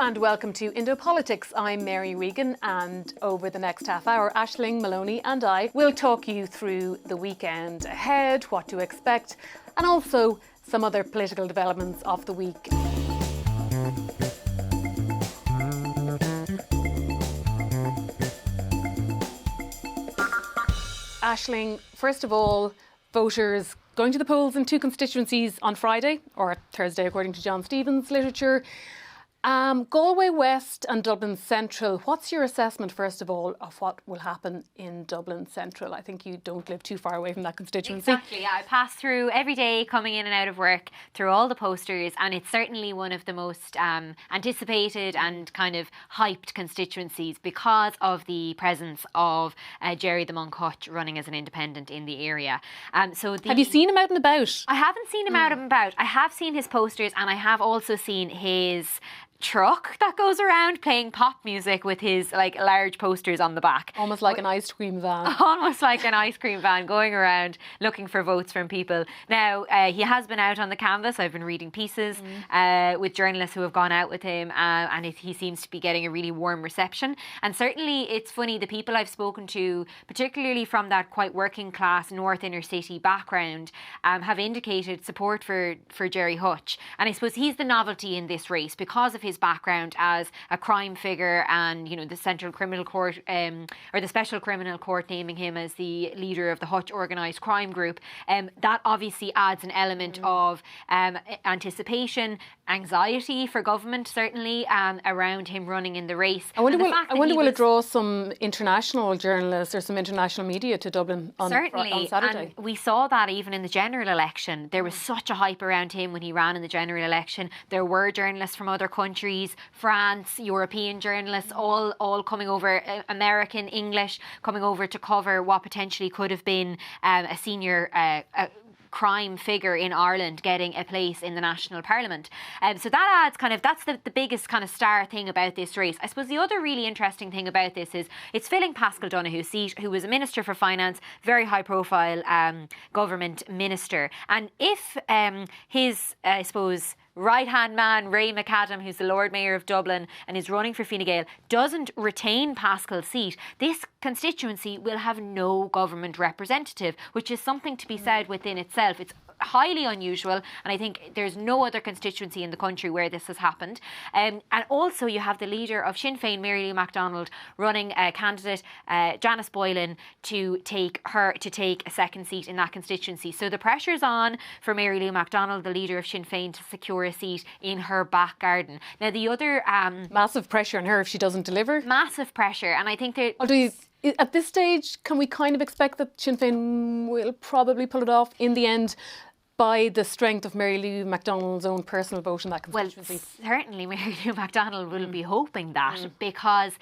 and welcome to Indo Politics. I'm Mary Regan, and over the next half hour, Aisling Moloney and I will talk you through the weekend ahead, what to expect, and also some other political developments of the week. Aisling, first of all, voters going to the polls in two constituencies on Friday, or Thursday according to John Stephen's literature. Galway West and Dublin Central. What's your assessment, first of all, of what will happen in Dublin Central? I think you don't live too far away from that constituency. Exactly, yeah. I pass through every day coming in and out of work through all the posters, and it's certainly one of the most anticipated and kind of hyped constituencies because of the presence of Jerry the Monk Hutch running as an independent in the area. Have you seen him out and about? I haven't seen him out and about. I have seen his posters, and I have also seen his truck that goes around playing pop music with his large posters on the back. Almost like an ice cream van. Almost like an ice cream van going around looking for votes from people. Now, he has been out on the canvas. I've been reading pieces with journalists who have gone out with him, and he seems to be getting a really warm reception. And certainly it's funny, the people I've spoken to, particularly from that quite working class north inner city background, have indicated support for Jerry Hutch. And I suppose he's the novelty in this race because of his background as a crime figure, and the Central Criminal Court or the Special Criminal Court naming him as the leader of the Hutch organised crime group. That obviously adds an element of anticipation, anxiety for government, certainly, around him running in the race. I wonder will it draw some international journalists or some international media to Dublin on Saturday? And we saw that even in the general election. There was such a hype around him when he ran in the general election. There were journalists from other countries, France, European journalists, all coming over, American, English, coming over to cover what potentially could have been a senior crime figure in Ireland getting a place in the National Parliament. So that adds that's the biggest kind of star thing about this race. I suppose the other really interesting thing about this is it's filling Paschal Donoghue's seat, who was a Minister for Finance, very high profile government minister. And if his, I suppose, right-hand man, Ray McAdam, who's the Lord Mayor of Dublin and is running for Fine Gael, doesn't retain Paschal's seat, this constituency will have no government representative, which is something to be said within itself. It's highly unusual, and I think there's no other constituency in the country where this has happened. And also you have the leader of Sinn Féin, Mary Lou MacDonald, running a candidate, Janice Boylan, to take a second seat in that constituency. So the pressure's on for Mary Lou MacDonald, the leader of Sinn Féin, to secure a seat in her back garden. Now the other massive pressure on her if she doesn't deliver. Massive pressure, and I think that at this stage, can we kind of expect that Sinn Féin will probably pull it off in the end by the strength of Mary Lou MacDonald's own personal vote in that constituency? Well, certainly Mary Lou MacDonald will be hoping that, because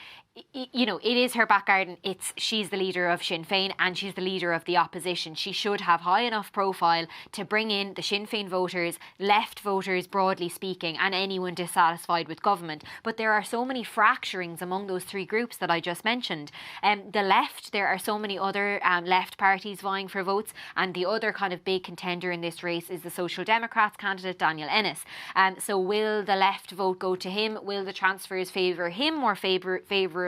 it is her back garden. She's the leader of Sinn Féin and she's the leader of the opposition. She should have high enough profile to bring in the Sinn Féin voters, left voters broadly speaking, and anyone dissatisfied with government. But there are so many fracturings among those three groups that I just mentioned. The left, there are so many other left parties vying for votes, and the other kind of big contender in this race is the Social Democrats candidate Daniel Ennis. So will the left vote go to him? Will the transfers favour him more favourably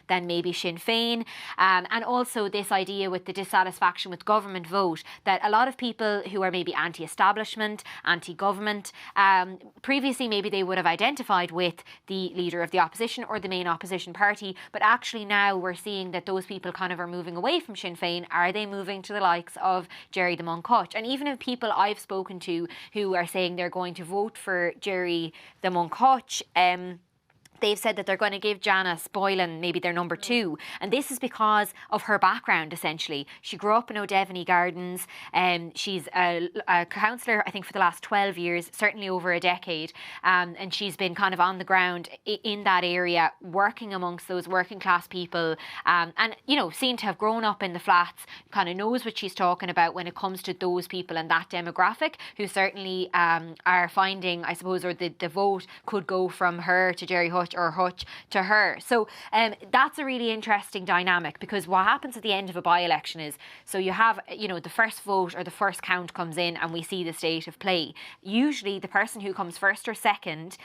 than maybe Sinn Féin? And also this idea with the dissatisfaction with government vote, that a lot of people who are maybe anti-establishment, anti-government, previously maybe they would have identified with the leader of the opposition or the main opposition party, but actually now we're seeing that those people kind of are moving away from Sinn Féin. Are they moving to the likes of Jerry the Monk Hutch? And even if people I've spoken to who are saying they're going to vote for Jerry the Monk Hutch, they've said that they're going to give Janice Boylan maybe their number two. And this is because of her background, essentially. She grew up in O'Devany Gardens. She's a councillor, I think, for the last 12 years, certainly over a decade. And she's been kind of on the ground in that area, working amongst those working class people. And, seen to have grown up in the flats, kind of knows what she's talking about when it comes to those people and that demographic, who certainly are finding, I suppose, or the vote could go from her to Jerry Hutch Hutch to her. So that's a really interesting dynamic, because what happens at the end of a by-election is, so you have, the first vote or the first count comes in and we see the state of play. Usually the person who comes first or second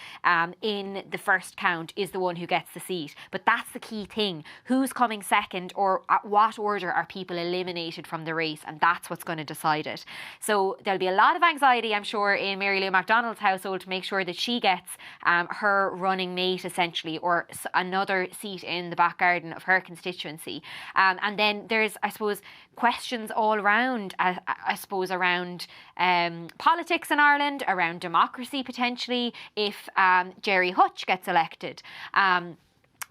in the first count is the one who gets the seat. But that's the key thing. Who's coming second, or at what order are people eliminated from the race? And that's what's going to decide it. So there'll be a lot of anxiety, I'm sure, in Mary Lou McDonald's household to make sure that she gets her running mate, essentially, or another seat in the back garden of her constituency. And then there's, I suppose, questions all around, around politics in Ireland, around democracy potentially, if Gerry Hutch gets elected.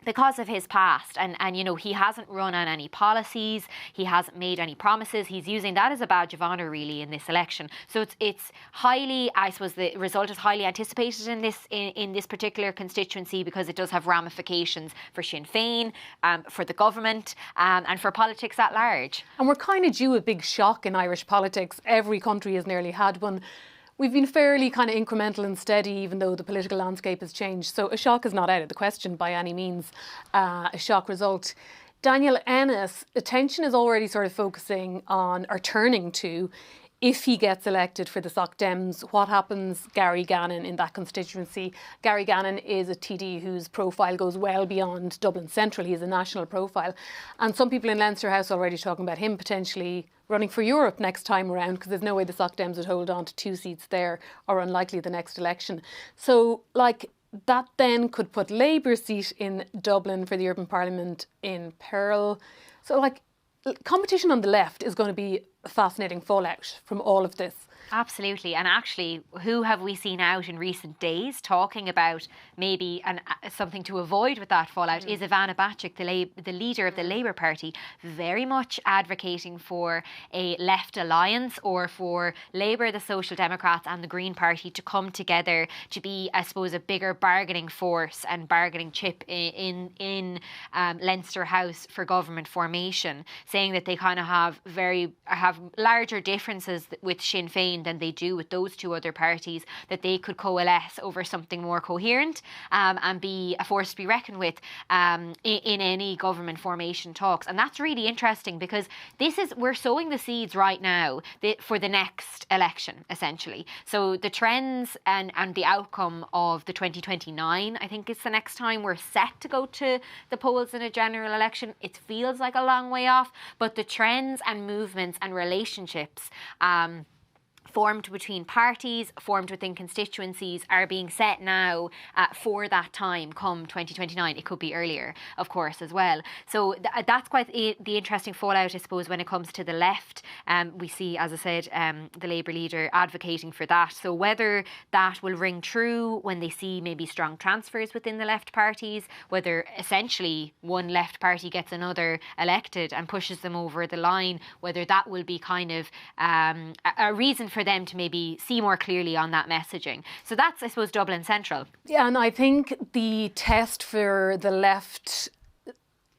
Because of his past, and he hasn't run on any policies, he hasn't made any promises, he's using that as a badge of honour really in this election. So it's highly, I suppose the result is highly anticipated in this particular constituency, because it does have ramifications for Sinn Féin, for the government, and for politics at large. And we're kind of due a big shock in Irish politics. Every country has nearly had one. We've been fairly kind of incremental and steady, even though the political landscape has changed. So a shock is not out of the question by any means, a shock result. Daniel Ennis, attention is already sort of focusing on, or turning to, if he gets elected for the Soc Dems, what happens Gary Gannon in that constituency? Gary Gannon is a TD whose profile goes well beyond Dublin Central. He has a national profile. And some people in Leinster House are already talking about him potentially running for Europe next time around, because there's no way the Soc Dems would hold on to 2 seats there, or unlikely the next election. So, that then could put Labour's seat in Dublin for the European Parliament in peril. So, competition on the left is going to be a fascinating fallout from all of this. Absolutely. And actually, who have we seen out in recent days talking about maybe something to avoid with that fallout is Ivana Bacik, the leader of the Labour Party, very much advocating for a left alliance, or for Labour, the Social Democrats and the Green Party to come together to be, I suppose, a bigger bargaining force and bargaining chip in Leinster House for government formation, saying that they kind of have larger differences with Sinn Féin than they do with those two other parties, that they could coalesce over something more coherent and be a force to be reckoned with in any government formation talks. And that's really interesting, because we're sowing the seeds right now for the next election, essentially. So the trends and the outcome of the 2029, I think it's the next time we're set to go to the polls in a general election. It feels like a long way off, but the trends and movements and relationships formed between parties, formed within constituencies, are being set now for that time come 2029. It could be earlier, of course, as well. So that's quite the interesting fallout, I suppose, when it comes to the left. We see, as I said, the Labour leader advocating for that. So whether that will ring true when they see maybe strong transfers within the left parties, whether essentially one left party gets another elected and pushes them over the line, whether that will be kind of a reason for them to maybe see more clearly on that messaging. So that's, I suppose, Dublin Central. Yeah, and I think the test for the left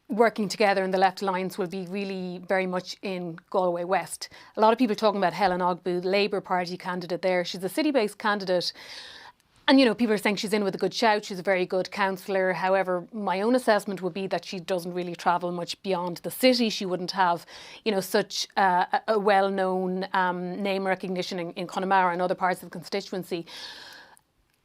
working together in the Left Alliance will be really very much in Galway West. A lot of people talking about Helen Ogbu, the Labour Party candidate there. She's a city-based candidate. And, people are saying she's in with a good shout. She's a very good councillor. However, my own assessment would be that she doesn't really travel much beyond the city. She wouldn't have, such a well-known name recognition in Connemara and other parts of the constituency.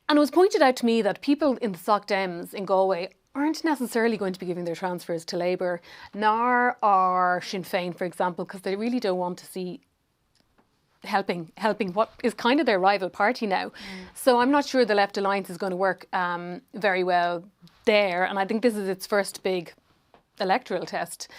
And it was pointed out to me that people in the Soc Dems in Galway aren't necessarily going to be giving their transfers to Labour, nor are Sinn Féin, for example, because they really don't want to see helping what is kind of their rival party now. So I'm not sure the Left Alliance is going to work very well there. And I think this is its first big electoral test.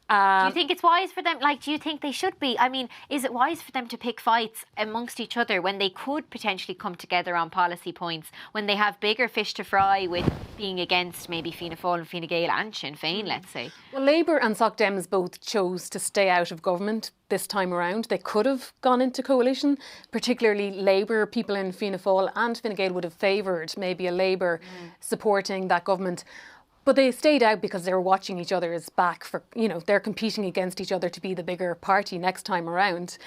Do you think it's wise for them? Do you think they should be? I mean, is it wise for them to pick fights amongst each other when they could potentially come together on policy points, when they have bigger fish to fry with being against maybe Fianna Fáil and Fine Gael and Sinn Féin, let's say? Well, Labour and Soc Dems both chose to stay out of government this time around. They could have gone into coalition, particularly Labour. People in Fianna Fáil and Fine Gael would have favoured maybe a Labour supporting that government. But they stayed out because they were watching each other's back for, they're competing against each other to be the bigger party next time around.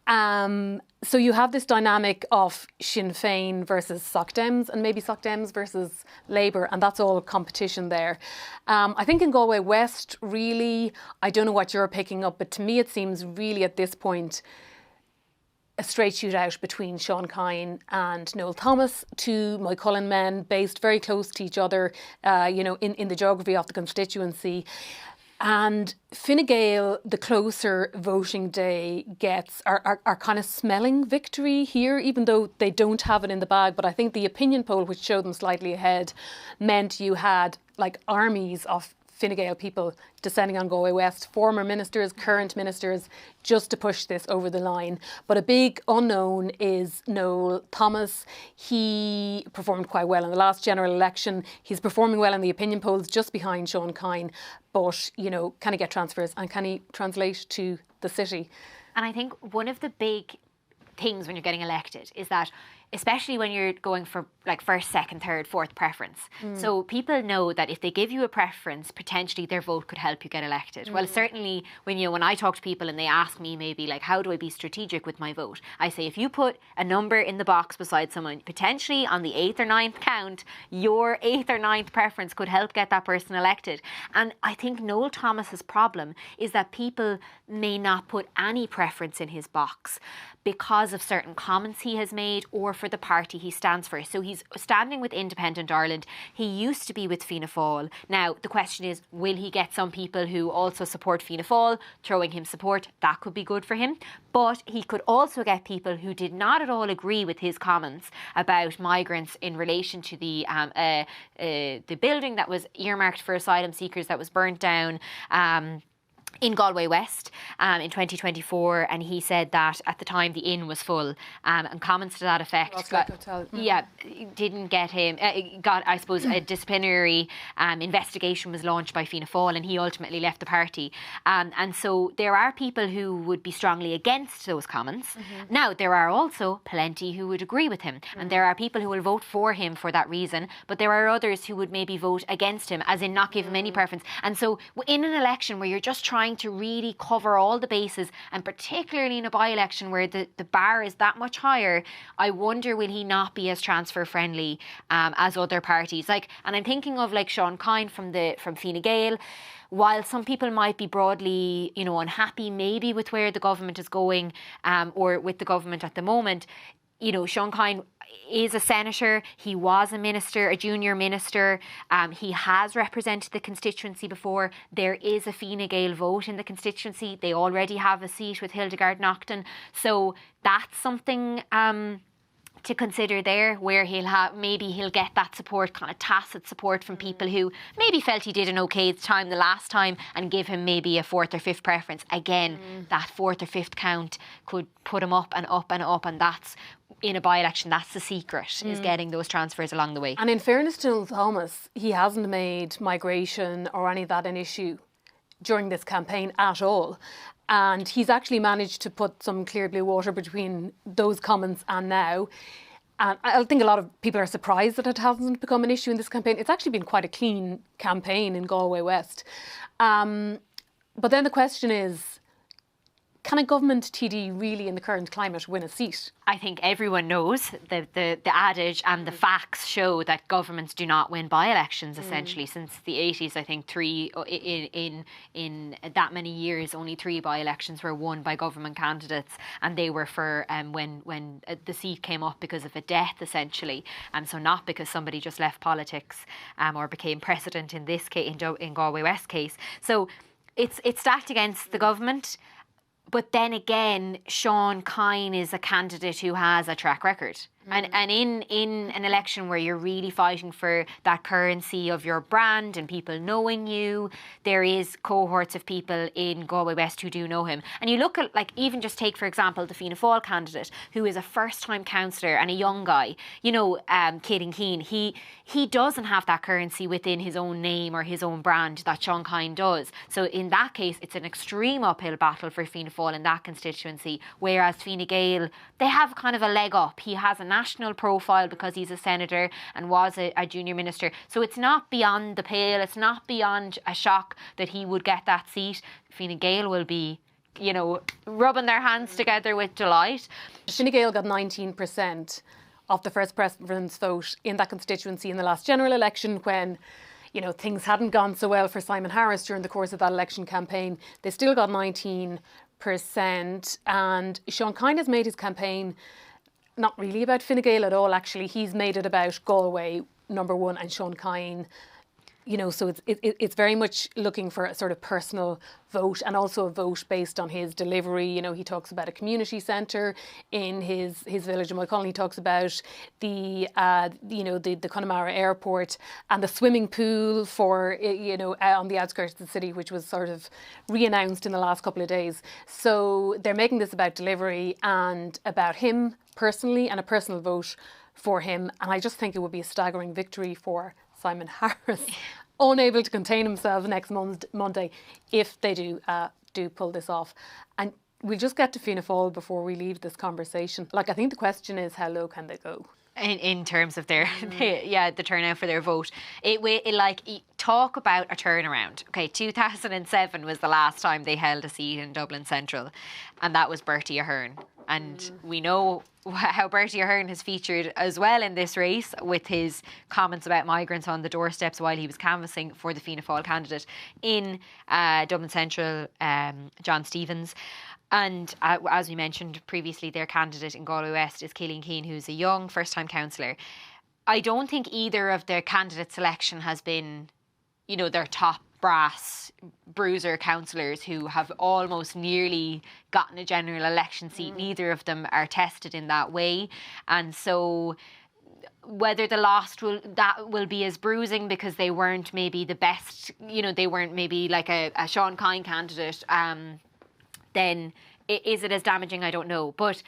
So you have this dynamic of Sinn Féin versus Soc Dems and maybe Soc Dems versus Labour, and that's all competition there. I think in Galway West, really, I don't know what you're picking up, but to me it seems really at this point a straight shootout between Sean Kine and Noel Thomas, two Moycullen men based very close to each other, in the geography of the constituency. And Fine Gael, the closer voting day gets, are kind of smelling victory here, even though they don't have it in the bag. But I think the opinion poll, which showed them slightly ahead, meant you had like armies of Fine Gael people descending on Galway West, former ministers, current ministers, just to push this over the line. But a big unknown is Noel Thomas. He performed quite well in the last general election. He's performing well in the opinion polls, just behind Sean Kine. But, can he get transfers and can he translate to the city? And I think one of the big things when you're getting elected is that, especially when you're going for like first, second, third, fourth preference. So people know that if they give you a preference, potentially their vote could help you get elected. Well, certainly when I talk to people and they ask me maybe like, how do I be strategic with my vote? I say, if you put a number in the box beside someone, potentially on the 8th or 9th count, your 8th or 9th preference could help get that person elected. And I think Noel Thomas's problem is that people may not put any preference in his box because of certain comments he has made or for the party he stands for. So he's standing with Independent Ireland. He used to be with Fianna Fáil. Now, the question is, will he get some people who also support Fianna Fáil throwing him support? That could be good for him. But he could also get people who did not at all agree with his comments about migrants in relation to the building that was earmarked for asylum seekers that was burnt down in Galway West in 2024, and he said that at the time the inn was full, and comments to that effect. Didn't get him. Got, I suppose, a disciplinary investigation was launched by Fianna Fáil, and he ultimately left the party. And so there are people who would be strongly against those comments. Now there are also plenty who would agree with him, and there are people who will vote for him for that reason. But there are others who would maybe vote against him, as in not give him any preference. And so in an election where you're just trying to really cover all the bases, and particularly in a by-election where the bar is that much higher, I wonder will he not be as transfer friendly as other parties. And I'm thinking of like Sean Kine from Fine Gael. While some people might be broadly, unhappy maybe with where the government is going, or with the government at the moment, Sean Kine is a senator. He was a minister, a junior minister. He has represented the constituency before. There is a Fine Gael vote in the constituency. They already have a seat with Hildegard Naughton. So that's something to consider there, where he'll get that support, kind of tacit support from people who maybe felt he did an okay time the last time and give him maybe a fourth or fifth preference. Again, that fourth or fifth count could put him up and up and up, and that's, in a by-election, that's the secret, is getting those transfers along the way. And in fairness to Noel Thomas, he hasn't made migration or any of that an issue during this campaign at all. And he's actually managed to put some clear blue water between those comments and now. And I think a lot of people are surprised that it hasn't become an issue in this campaign. It's actually been quite a clean campaign in Galway West. But then the question is, can a government TD really in the current climate win a seat? I think everyone knows the adage, and the facts show that governments do not win by-elections essentially. Since the 80s, I think in that many years, only 3 by-elections were won by government candidates, and they were for when the seat came up because of a death essentially, and so not because somebody just left politics or became president in this case, in Galway West case. So it's stacked against the government. But then again, Sean Kine is a candidate who has a track record. And in an election where you're really fighting for that currency of your brand and people knowing you, there is cohorts of people in Galway West who do know him. And you look at, even just take, for example, the Fianna Fáil candidate, who is a first-time councillor and a young guy, Ciaran Keane. He doesn't have that currency within his own name or his own brand that Sean Kine does. So in that case, it's an extreme uphill battle for Fianna Fáil in that constituency, whereas Fine Gael, they have kind of a leg up. He has a national profile because he's a senator and was a junior minister. So it's not beyond the pale. It's not beyond a shock that he would get that seat. Fine Gael will be rubbing their hands together with delight. Fine Gael got 19% of the first preference vote in that constituency in the last general election when, things hadn't gone so well for Simon Harris during the course of that election campaign. They still got 19%. And Sean Kine has made his campaign not really about Fine Gael at all, actually. He's made it about Galway, number one, and Sean Kine. So it's very much looking for a sort of personal vote, and also a vote based on his delivery. He talks about a community centre in his village in Moycullen. He talks about the Connemara airport and the swimming pool for on the outskirts of the city, which was sort of re-announced in the last couple of days. So they're making this about delivery and about him personally, and a personal vote for him. And I just think it would be a staggering victory for Simon Harris, unable to contain himself next Monday if they do pull this off. And we'll just get to Fianna Fáil before we leave this conversation. I think the question is, how low can they go? In terms of their, the turnout for their vote. Talk about a turnaround. Okay, 2007 was the last time they held a seat in Dublin Central, and that was Bertie Ahern. And we know how Bertie Ahern has featured as well in this race, with his comments about migrants on the doorsteps while he was canvassing for the Fianna Fáil candidate in Dublin Central, John Stevens. And as we mentioned previously, their candidate in Galway West is Cillian Keane, who's a young first-time councillor. I don't think either of their candidate selection has been, their top brass bruiser councillors who have almost nearly gotten a general election seat. Neither of them are tested in that way. And so whether the loss will be as bruising because they weren't maybe the best, they weren't maybe like a Sean Kine candidate, then is it as damaging? I don't know. But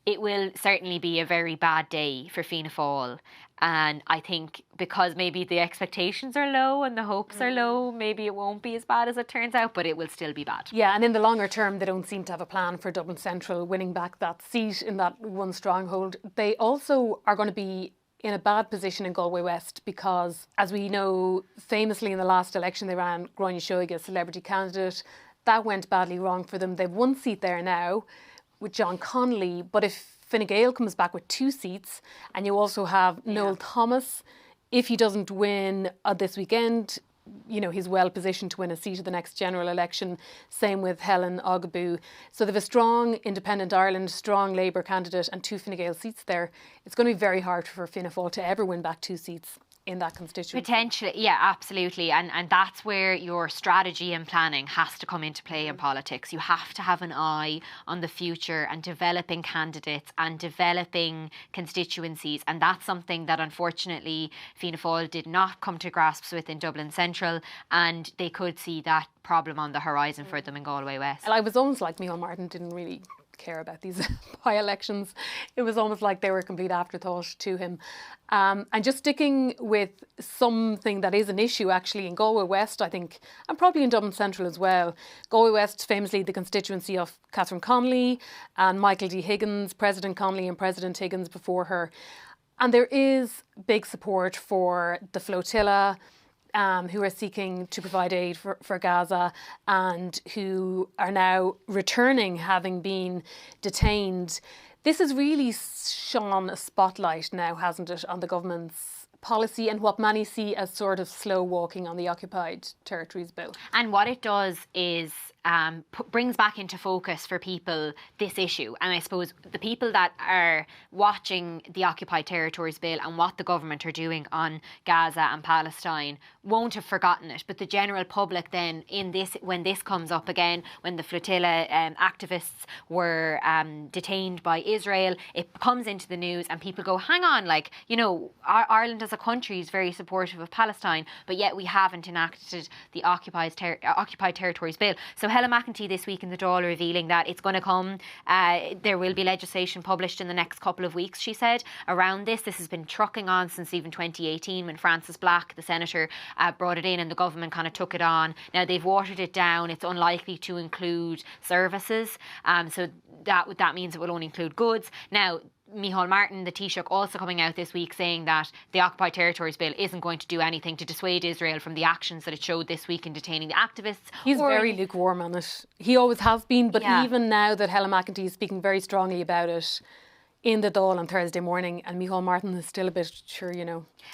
it will certainly be a very bad day for Fianna Fáil. And I think because maybe the expectations are low and the hopes are low, maybe it won't be as bad as it turns out, but it will still be bad. Yeah, and in the longer term, they don't seem to have a plan for Dublin Central winning back that seat in that one stronghold. They also are going to be in a bad position in Galway West because, as we know, famously in the last election they ran Gráinne Seoige as celebrity candidate. That went badly wrong for them. They've one seat there now with John Connolly, but if Fine Gael comes back with two seats, and you also have Noel Thomas, if he doesn't win this weekend, he's well positioned to win a seat at the next general election. Same with Helen Ogbu. So they have a strong Independent Ireland, strong Labour candidate and two Fine Gael seats there. It's going to be very hard for Fianna Fáil to ever win back two seats in that constituency. Potentially, yeah, absolutely. And that's where your strategy and planning has to come into play in politics. You have to have an eye on the future and developing candidates and developing constituencies. And that's something that unfortunately Fianna Fáil did not come to grasps with in Dublin Central, and they could see that problem on the horizon for them in Galway West. I was almost like Micheál Martin didn't really care about these by-elections. It was almost like they were a complete afterthought to him. And just sticking with something that is an issue actually in Galway West, I think, and probably in Dublin Central as well. Galway West, famously the constituency of Catherine Connolly and Michael D. Higgins, President Connolly and President Higgins before her. And there is big support for the flotilla, who are seeking to provide aid for Gaza and who are now returning, having been detained. This has really shone a spotlight now, hasn't it, on the government's policy and what many see as sort of slow walking on the Occupied Territories Bill. And what it does is brings back into focus for people this issue. And I suppose the people that are watching the Occupied Territories Bill and what the government are doing on Gaza and Palestine won't have forgotten it. But the general public then, when this comes up again, when the flotilla activists were detained by Israel, it comes into the news and people go, hang on, Ireland as a country is very supportive of Palestine, but yet we haven't enacted the Occupied Territories Bill. So Helen McEntee this week in the Dáil revealing that it's going to come, there will be legislation published in the next couple of weeks, she said, around this. This has been trucking on since even 2018 when Francis Black, the senator, brought it in and the government kind of took it on. Now they've watered it down. It's unlikely to include services. So that means it will only include goods. Now, Micheál Martin, the Taoiseach, also coming out this week saying that the Occupied Territories Bill isn't going to do anything to dissuade Israel from the actions that it showed this week in detaining the activists. He's very lukewarm on it. He always has been, but Yeah. even now that Helen McEntee is speaking very strongly about it in the Dáil on Thursday morning, and Micheál Martin is still a bit sure,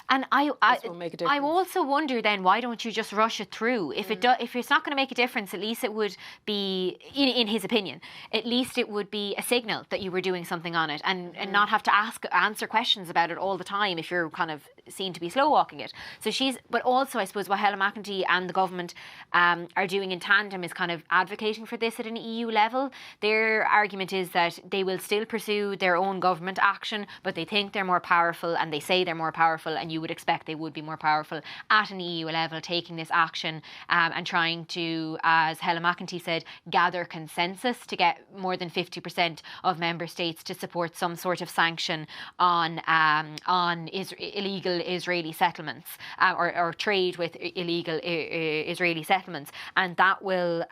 And this won't make a difference. I also wonder then, why don't you just rush it through? If if it's not going to make a difference, at least it would be, in his opinion, at least it would be a signal that you were doing something on it, and not have to answer questions about it all the time if you're kind of seen to be slow walking it. So but also I suppose what Helen McEntee and the government are doing in tandem is kind of advocating for this at an EU level. Their argument is that they will still pursue their own government action, but they think they're more powerful, and they say they're more powerful, and you would expect they would be more powerful at an EU level, taking this action and trying to, as Helen McEntee said, gather consensus to get more than 50% of member states to support some sort of sanction on illegal Israeli settlements or trade with illegal Israeli settlements, and that will,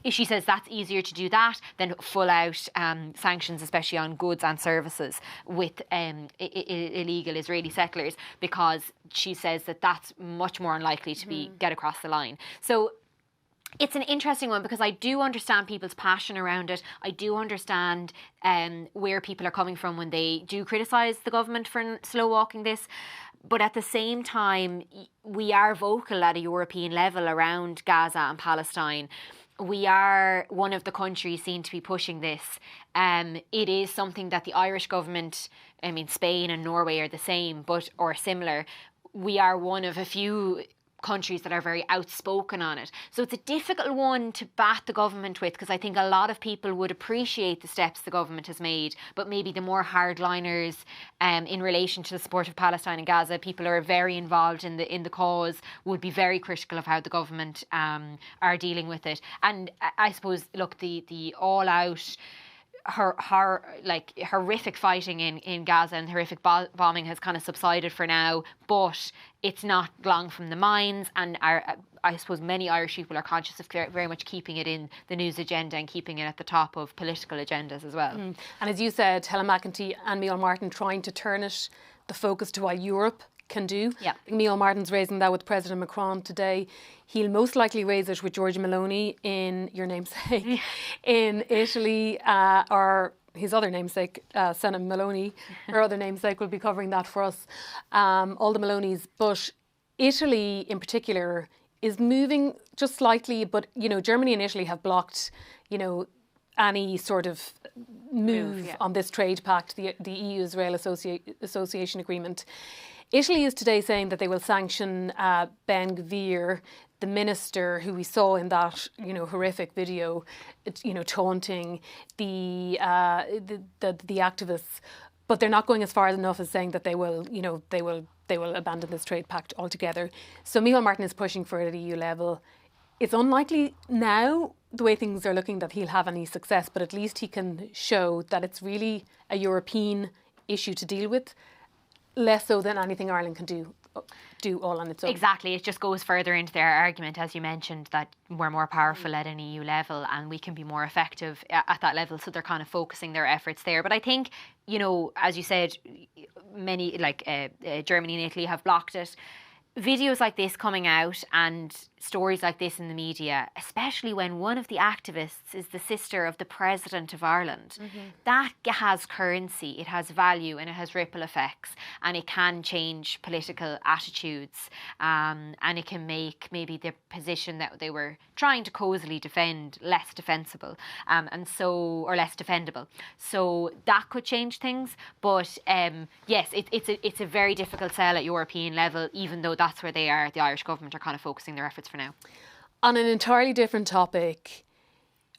she says, that's easier to do that than full out sanctions, especially on goods and services with illegal Israeli settlers, because she says that that's much more unlikely to get across the line. So it's an interesting one, because I do understand people's passion around it. I do understand where people are coming from when they do criticise the government for slow walking this. But at the same time, we are vocal at a European level around Gaza and Palestine. We are one of the countries seen to be pushing this. It is something that the Irish government, I mean, Spain and Norway are the same, or similar. We are one of a few countries that are very outspoken on it. So it's a difficult one to bat the government with, because I think a lot of people would appreciate the steps the government has made, but maybe the more hardliners in relation to the support of Palestine and Gaza, people who are very involved in the cause, would be very critical of how the government are dealing with it. And I suppose, look, the all-out horrific fighting in Gaza and horrific bombing has kind of subsided for now, but it's not long from the mines, and I suppose many Irish people are conscious of very much keeping it in the news agenda and keeping it at the top of political agendas as well. And as you said, Helen McEntee and Micheál Martin trying to turn the focus to what Europe can do. Yeah. Micheál Martin's raising that with President Macron today. He'll most likely raise it with Giorgia Meloni in your namesake in Italy, or his other namesake, Senator Meloni, her other namesake, will be covering that for us, all the Melonis. But Italy in particular is moving just slightly, but, Germany and Italy have blocked, any sort of move on this trade pact, the EU-Israel Association Agreement. Italy is today saying that they will sanction Ben Gvir, the minister who we saw in that horrific video, taunting the activists, but they're not going as far enough as saying that they will abandon this trade pact altogether. So Micheál Martin is pushing for it at EU level. It's unlikely now, the way things are looking, that he'll have any success, but at least he can show that it's really a European issue to deal with, less so than anything Ireland can do all on its own. Exactly. It just goes further into their argument, as you mentioned, that we're more powerful at an EU level and we can be more effective at that level. So they're kind of focusing their efforts there. But I think, as you said, many, Germany and Italy have blocked it. Videos like this coming out and stories like this in the media, especially when one of the activists is the sister of the President of Ireland, that has currency, it has value, and it has ripple effects, and it can change political attitudes, and it can make maybe the position that they were trying to cosily defend less defensible, or less defendable. So that could change things. But yes, it's a very difficult sell at European level, even though that's where the Irish government are kind of focusing their efforts for now. On an entirely different topic,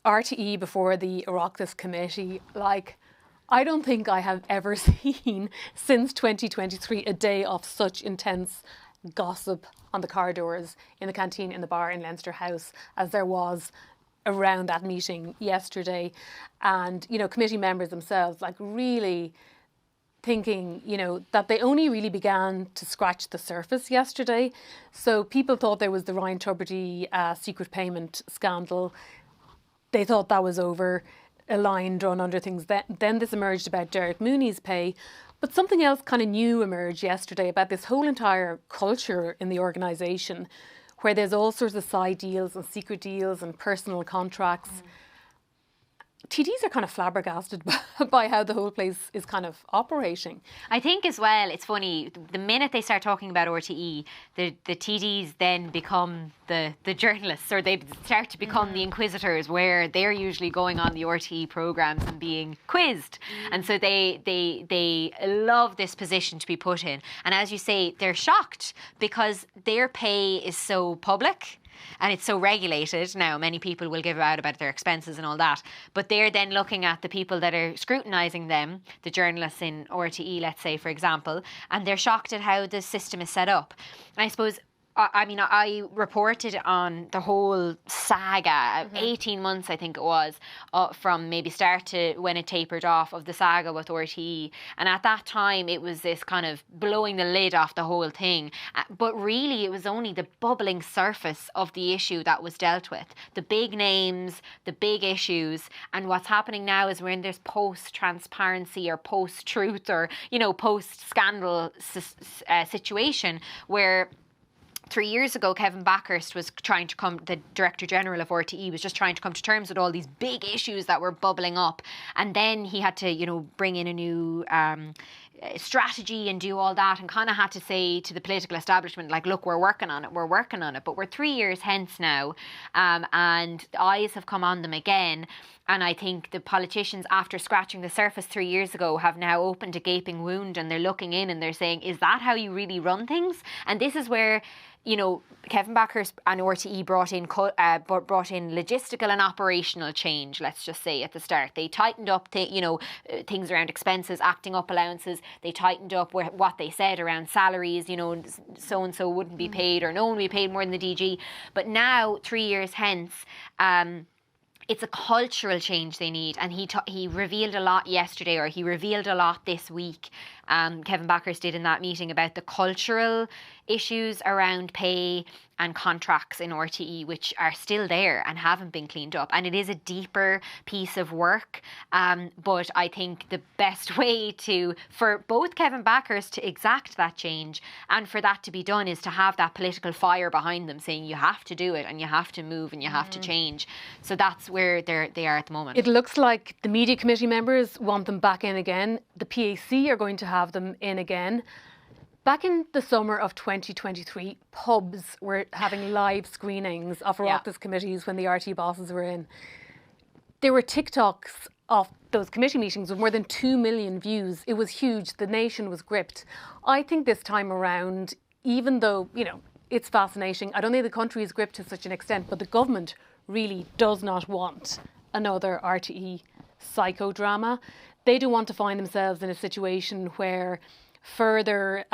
RTE before the Oireachtas Committee, I don't think I have ever seen since 2023 a day of such intense gossip on the corridors, in the canteen, in the bar in Leinster House, as there was around that meeting yesterday. And, committee members themselves, really thinking, that they only really began to scratch the surface yesterday. So people thought there was the Ryan Tubridy secret payment scandal. They thought that was over. a line drawn under things. Then this emerged about Derek Mooney's pay. But something else kind of new emerged yesterday about this whole entire culture in the organisation, where there's all sorts of side deals and secret deals and personal contracts. TDs are kind of flabbergasted by how the whole place is kind of operating. I think as well, it's funny, the minute they start talking about RTE, the TDs then become the journalists, or they start to become the inquisitors, where they're usually going on the RTE programmes and being quizzed. And so they love this position to be put in. And as you say, they're shocked because their pay is so public. And it's so regulated now. Many people will give out about their expenses and all that. But they're then looking at the people that are scrutinising them, the journalists in RTE, let's say, for example, and they're shocked at how the system is set up. And I suppose, I reported on the whole saga, 18 months I think it was, from maybe start to when it tapered off, of the saga with RTE. And at that time it was this kind of blowing the lid off the whole thing. But really it was only the bubbling surface of the issue that was dealt with. The big names, the big issues. And what's happening now is we're in this post-transparency or post-truth or, post-scandal situation where 3 years ago, Kevin Backhurst was trying to the Director General of RTE was just trying to come to terms with all these big issues that were bubbling up. And then he had to, bring in a new strategy and do all that, and kind of had to say to the political establishment, like, look, we're working on it. But we're 3 years hence now, and eyes have come on them again. And I think the politicians, after scratching the surface 3 years ago, have now opened a gaping wound, and they're looking in and they're saying, is that how you really run things? And this is where, Kevin Backhurst and RTE brought in logistical and operational change, let's just say, at the start. They tightened up, things around expenses, acting up allowances. They tightened up what they said around salaries, so-and-so wouldn't be paid, or no one would be paid more than the DG. But now, 3 years hence, it's a cultural change they need, and he revealed a lot yesterday, or he revealed a lot this week. Kevin Backhurst did in that meeting about the cultural issues around pay and contracts in RTE, which are still there and haven't been cleaned up. And it is a deeper piece of work. But I think the best way for both Kevin Backhurst to exact that change and for that to be done is to have that political fire behind them saying you have to do it and you have to move and you have to change. So that's where they are at the moment. It looks like the media committee members want them back in again. The PAC are going to have them in again. Back in the summer of 2023, pubs were having live screenings of Oireachtas committees when the RT bosses were in. There were TikToks of those committee meetings with more than 2 million views. It was huge. The nation was gripped. I think this time around, even though, it's fascinating, I don't think the country is gripped to such an extent, but the government really does not want another RTE psychodrama. They don't want to find themselves in a situation where further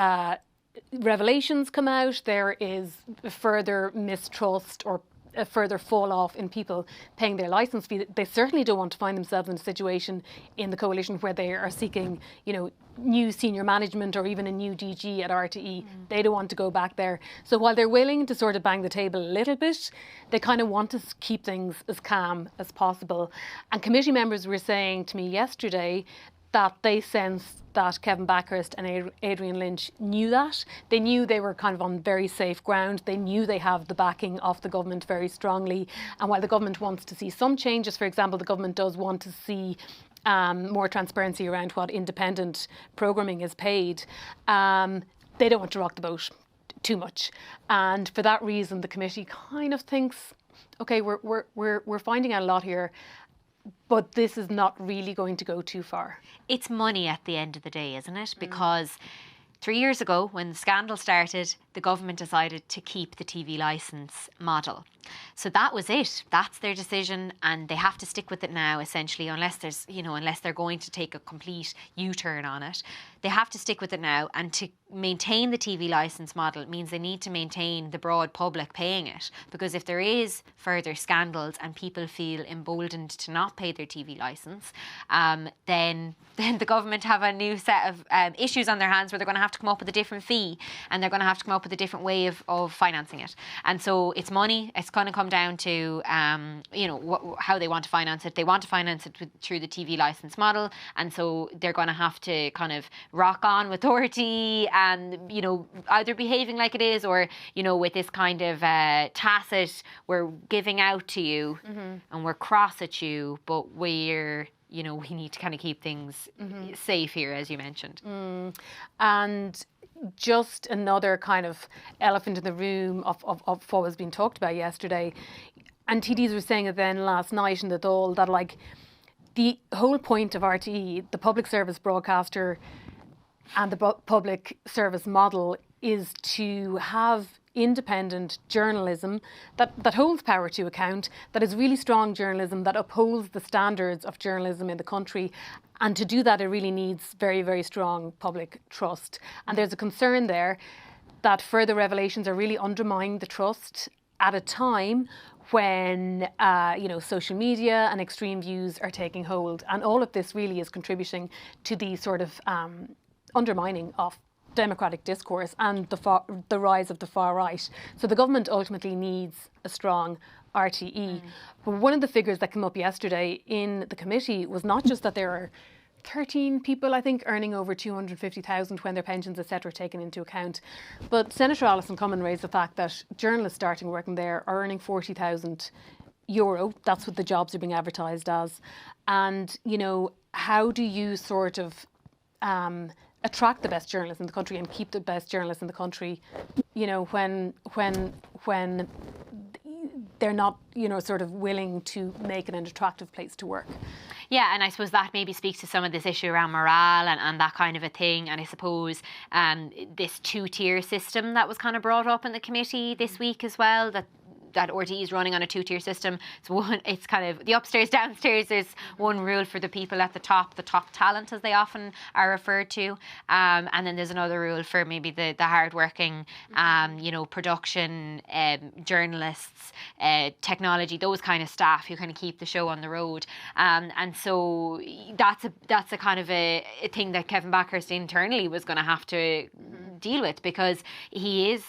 revelations come out, there is further mistrust or a further fall off in people paying their licence fee. They certainly don't want to find themselves in a situation in the coalition where they are seeking, new senior management or even a new DG at RTE. They don't want to go back there. So while they're willing to sort of bang the table a little bit, they kind of want to keep things as calm as possible. And committee members were saying to me yesterday that they sensed that Kevin Backhurst and Adrian Lynch knew that. They knew they were kind of on very safe ground. They knew they have the backing of the government very strongly. And while the government wants to see some changes, for example, the government does want to see more transparency around what independent programming is paid, they don't want to rock the boat too much. And for that reason, the committee kind of thinks, OK, we're finding out a lot here, but this is not really going to go too far. It's money at the end of the day, isn't it? Because 3 years ago, when the scandal started, the government decided to keep the TV licence model. So that was it. That's their decision, and they have to stick with it now, essentially, unless they're going to take a complete U-turn on it. They have to stick with it now, and to maintain the TV licence model means they need to maintain the broad public paying it. Because if there is further scandals and people feel emboldened to not pay their TV licence, then the government have a new set of issues on their hands where they're going to have to come up with a different fee, and they're going to have to come up with a different way of financing it. And so it's money, it's going to come down to, how they want to finance it. They want to finance it through the TV licence model, and so they're going to have to kind of rock on with RTE and, either behaving like it is or, with this kind of tacit, we're giving out to you and we're cross at you, but we need to kind of keep things safe here, as you mentioned. And just another kind of elephant in the room of what was being talked about yesterday. And TDs were saying it then last night in the Dáil that, like, the whole point of RTE, the public service broadcaster and the public service model, is to have independent journalism that holds power to account, that is really strong journalism, that upholds the standards of journalism in the country. And to do that, it really needs very, very strong public trust. And there's a concern there that further revelations are really undermining the trust at a time when, social media and extreme views are taking hold. And all of this really is contributing to the sort of undermining of democratic discourse and the rise of the far right. So the government ultimately needs a strong RTE. But one of the figures that came up yesterday in the committee was not just that there are 13 people, I think, earning over 250,000 when their pensions, etc., are taken into account. But Senator Alison Cummin raised the fact that journalists starting working there are earning €40,000. That's what the jobs are being advertised as. And, how do you sort of attract the best journalists in the country and keep the best journalists in the country, when they're not, sort of willing to make it an attractive place to work? Yeah, and I suppose that maybe speaks to some of this issue around morale and that kind of a thing. And I suppose this two-tier system that was kind of brought up in the committee this week as well, that RTE is running on a two-tier system. It's kind of the upstairs, downstairs. There's one rule for the people at the top talent, as they often are referred to. And then there's another rule for maybe the hardworking, production, journalists, technology, those kind of staff who kind of keep the show on the road. And so that's a kind of a thing that Kevin Backhurst internally was going to have to deal with, because he is,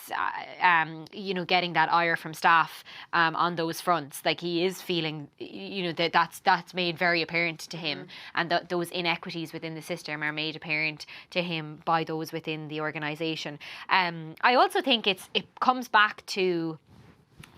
getting that ire from staff on those fronts. Like, he is feeling, that's made very apparent to him, and those inequities within the system are made apparent to him by those within the organisation. I also think it comes back to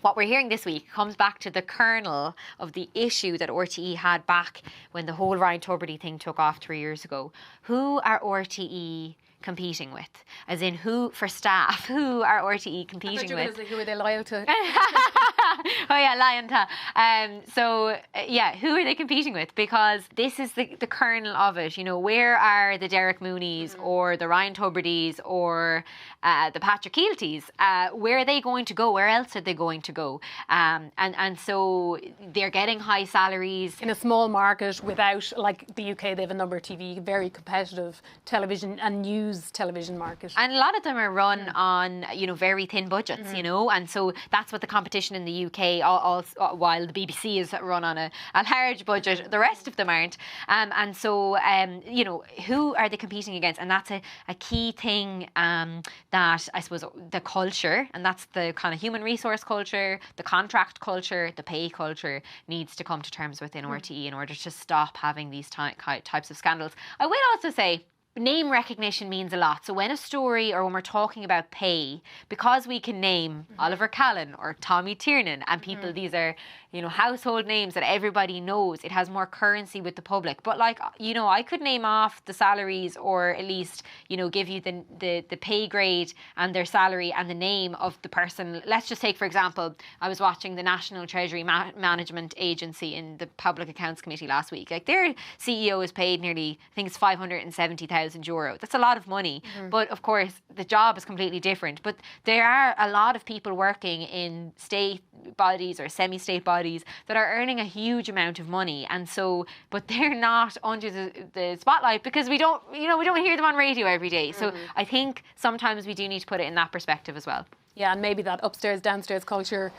what we're hearing this week, comes back to the kernel of the issue that RTE had back when the whole Ryan Tubridy thing took off 3 years ago. Who are RTE competing with? As in, who are RTE competing with? Who are they loyal to? Oh yeah, lion ta. Who are they competing with? Because this is the kernel of it. Where are the Derek Mooneys or the Ryan Tubridys or the Patrick Keeltys? Where are they going to go? Where else are they going to go? And so they're getting high salaries in a small market without, like the UK, they have a number of TV, very competitive television and news television market. And a lot of them are run on, very thin budgets, and so that's what the competition in the UK, while the BBC is run on a large budget, the rest of them aren't. And so, who are they competing against? And that's a key thing that I suppose the culture, and that's the kind of human resource culture, the contract culture, the pay culture, needs to come to terms within RTE in order to stop having these types of scandals. I will also say, name recognition means a lot. So when a story, or when we're talking about pay, because we can name Oliver Callan or Tommy Tiernan and people, these are, household names that everybody knows, it has more currency with the public. But I could name off the salaries, or at least, give you the pay grade and their salary and the name of the person. Let's just take, for example, I was watching the National Treasury Management Agency in the Public Accounts Committee last week. Like, their CEO is paid nearly, I think it's €570,000. That's a lot of money, but of course the job is completely different. But there are a lot of people working in state bodies or semi-state bodies that are earning a huge amount of money, and so, but they're not under the spotlight because we don't hear them on radio every day. So I think sometimes we do need to put it in that perspective as well. Yeah, and maybe that upstairs downstairs culture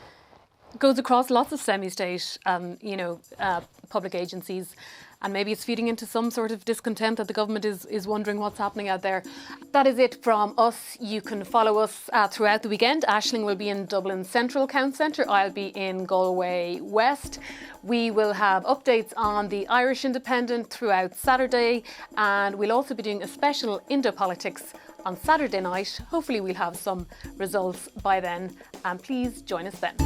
goes across lots of semi-state, public agencies. And maybe it's feeding into some sort of discontent that the government is wondering what's happening out there. That is it from us. You can follow us throughout the weekend. Aisling will be in Dublin Central Count Centre. I'll be in Galway West. We will have updates on the Irish Independent throughout Saturday. And we'll also be doing a special Indo Politics on Saturday night. Hopefully we'll have some results by then. And please join us then.